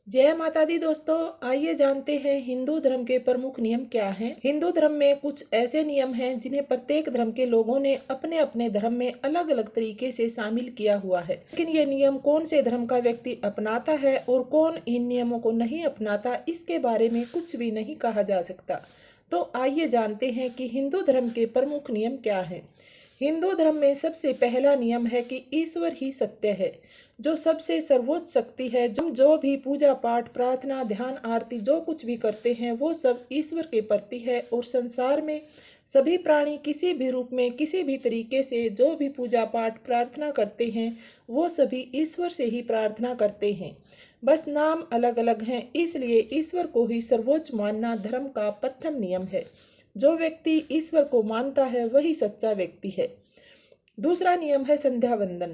जय माता दी दोस्तों, आइए जानते हैं हिंदू धर्म के प्रमुख नियम क्या हैं। हिंदू धर्म में कुछ ऐसे नियम हैं जिन्हें प्रत्येक धर्म के लोगों ने अपने अपने धर्म में अलग अलग तरीके से शामिल किया हुआ है, लेकिन ये नियम कौन से धर्म का व्यक्ति अपनाता है और कौन इन नियमों को नहीं अपनाता, इसके बारे में कुछ भी नहीं कहा जा सकता। तो आइए जानते हैं कि हिंदू धर्म के प्रमुख नियम क्या हैं। हिंदू धर्म में सबसे पहला नियम है कि ईश्वर ही सत्य है, जो सबसे सर्वोच्च शक्ति है। जो भी पूजा पाठ, प्रार्थना, ध्यान, आरती जो कुछ भी करते हैं वो सब ईश्वर के प्रति है। और संसार में सभी प्राणी किसी भी रूप में, किसी भी तरीके से जो भी पूजा पाठ, प्रार्थना करते हैं वो सभी ईश्वर से ही प्रार्थना करते हैं, बस नाम अलग अलग हैं। इसलिए ईश्वर को ही सर्वोच्च मानना धर्म का प्रथम नियम है। जो व्यक्ति ईश्वर को मानता है वही सच्चा व्यक्ति है। दूसरा नियम है संध्या वंदन,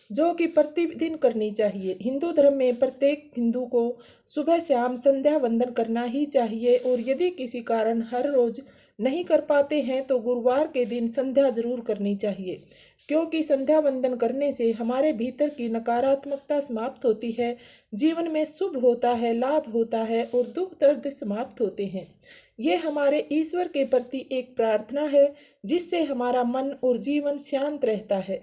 जो कि प्रतिदिन करनी चाहिए। हिंदू धर्म में प्रत्येक हिंदू को सुबह शाम संध्या वंदन करना ही चाहिए, और यदि किसी कारण हर रोज नहीं कर पाते हैं तो गुरुवार के दिन संध्या जरूर करनी चाहिए, क्योंकि संध्या वंदन करने से हमारे भीतर की नकारात्मकता समाप्त होती है, जीवन में शुभ होता है, लाभ होता है और दुख दर्द समाप्त होते हैं। ये हमारे ईश्वर के प्रति एक प्रार्थना है जिससे हमारा मन और जीवन शांत रहता है।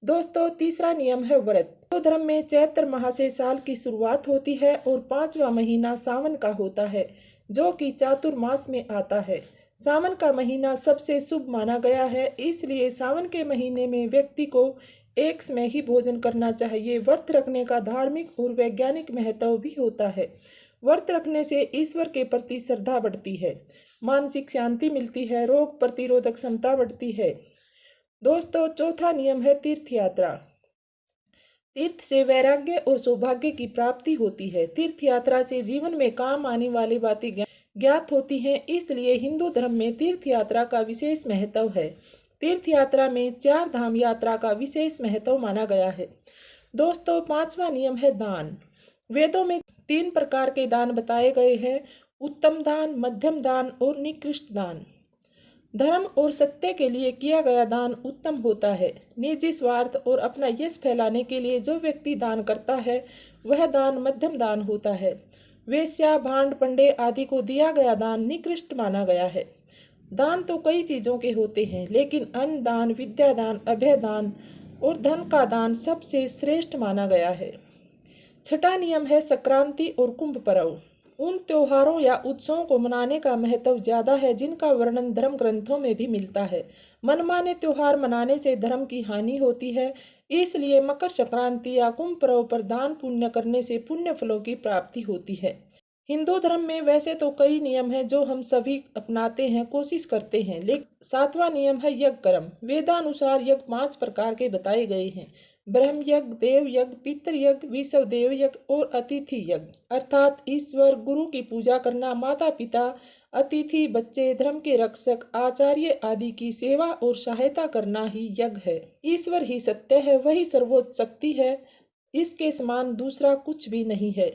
दोस्तों, तीसरा नियम है व्रत। हिंदू धर्म में चैत्र माह से साल की शुरुआत होती है और 5वां महीना सावन का होता है, जो कि चातुर्मास में आता है। सावन का महीना सबसे शुभ माना गया है, इसलिए सावन के महीने में व्यक्ति को एक समय ही भोजन करना चाहिए। व्रत रखने का धार्मिक और वैज्ञानिक महत्व भी होता है। व्रत रखने से ईश्वर के प्रति श्रद्धा बढ़ती है, मानसिक शांति मिलती है, रोग प्रतिरोधक क्षमता बढ़ती है। दोस्तों, चौथा नियम है तीर्थ यात्रा। तीर्थ से वैराग्य और सौभाग्य की प्राप्ति होती है। तीर्थ यात्रा से जीवन में काम आने वाली बातें ज्ञात होती हैं, इसलिए हिंदू धर्म में तीर्थ यात्रा का विशेष महत्व है। तीर्थ यात्रा में 4 धाम यात्रा का विशेष महत्व माना गया है। दोस्तों, 5वां नियम है दान। वेदों में 3 प्रकार के दान बताए गए हैं: उत्तम दान, मध्यम दान और निकृष्ट दान। धर्म और सत्य के लिए किया गया दान उत्तम होता है। निजी स्वार्थ और अपना यश फैलाने के लिए जो व्यक्ति दान करता है वह दान मध्यम दान होता है। वेश्या, भांड, पंडे आदि को दिया गया दान निकृष्ट माना गया है। दान तो कई चीज़ों के होते हैं, लेकिन अन्न दान, विद्या दान, अभय दान और धन का दान सबसे श्रेष्ठ माना गया है। छठा नियम है संक्रांति और कुंभ पर्व। उन त्योहारों या उत्सवों को मनाने का महत्व ज्यादा है जिनका वर्णन धर्म ग्रंथों में भी मिलता है। मनमाने त्योहार मनाने से धर्म की हानि होती है, इसलिए मकर संक्रांति या कुंभ पर्व पर दान पुण्य करने से पुण्य फलों की प्राप्ति होती है। हिंदू धर्म में वैसे तो कई नियम हैं जो हम सभी अपनाते हैं, कोशिश करते हैं, लेकिन 7वां नियम है यज्ञ कर्म। वेदानुसार यज्ञ 5 प्रकार के बताए गए हैं: ब्रह्म यज्ञ, देव यज्ञ, पितृ यज्ञ, विश्व देव यज्ञ और अतिथि यज्ञ। अर्थात ईश्वर, गुरु की पूजा करना, माता पिता, अतिथि, बच्चे, धर्म के रक्षक, आचार्य आदि की सेवा और सहायता करना ही यज्ञ है। ईश्वर ही सत्य है, वही सर्वोच्च शक्ति है, इसके समान दूसरा कुछ भी नहीं है।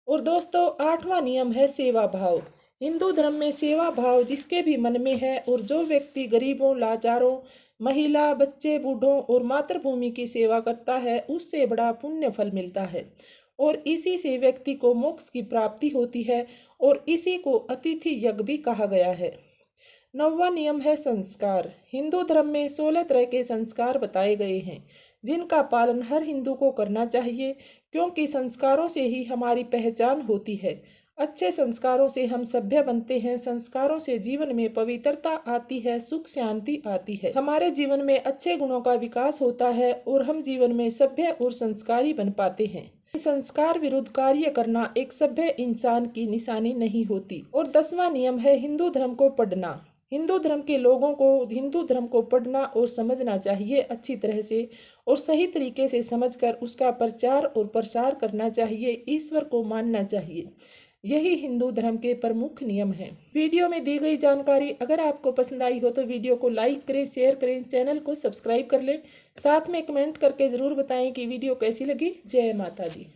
और दोस्तों, 8वां नियम है सेवा भाव। हिंदू धर्म में सेवा भाव जिसके भी मन में है और जो व्यक्ति गरीबों, लाचारों, महिला, बच्चे, बूढ़ों और मातृभूमि की सेवा करता है उससे बड़ा पुण्य फल मिलता है, और इसी से व्यक्ति को मोक्ष की प्राप्ति होती है, और इसी को अतिथि यज्ञ भी कहा गया है। 9वां नियम है संस्कार। हिंदू धर्म में 16 तरह के संस्कार बताए गए हैं जिनका पालन हर हिंदू को करना चाहिए, क्योंकि संस्कारों से ही हमारी पहचान होती है। अच्छे संस्कारों से हम सभ्य बनते हैं, संस्कारों से जीवन में पवित्रता आती है, सुख शांति आती है, हमारे जीवन में अच्छे गुणों का विकास होता है और हम जीवन में सभ्य और संस्कारी बन पाते हैं। संस्कार विरुद्ध कार्य करना एक सभ्य इंसान की निशानी नहीं होती। और 10वां नियम है हिंदू धर्म को पढ़ना। हिंदू धर्म के लोगों को हिंदू धर्म को पढ़ना और समझना चाहिए अच्छी तरह से, और सही तरीके से समझकर उसका प्रचार और प्रसार करना चाहिए, ईश्वर को मानना चाहिए। यही हिंदू धर्म के प्रमुख नियम हैं। वीडियो में दी गई जानकारी अगर आपको पसंद आई हो तो वीडियो को लाइक करें, शेयर करें, चैनल को सब्सक्राइब कर लें, साथ में कमेंट करके ज़रूर बताएं कि वीडियो कैसी लगी। जय माता दी।